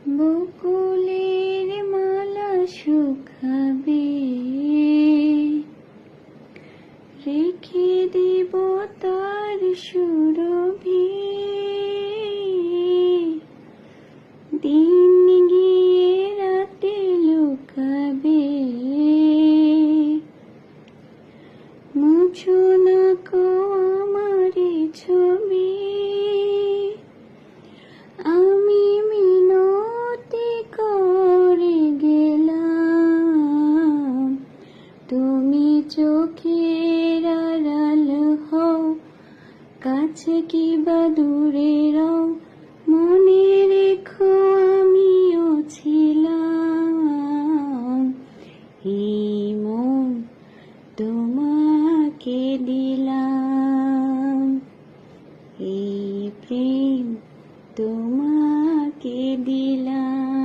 বকুলের মালা শুকাবে, রেখে দিব তার সুরভি। দিন গিয়ে রাতে লুকাবে, মুছো না কো আমার ছবি। আমি মিনতি করে গেলাম, তুমি চোখের আড়াল হও, কাছে কি বা দূরে রও, মনে রেখো আমিও ছিলাম। এই মন তোমাকে দিলাম, এই প্রেম তোমাকে দিলাম।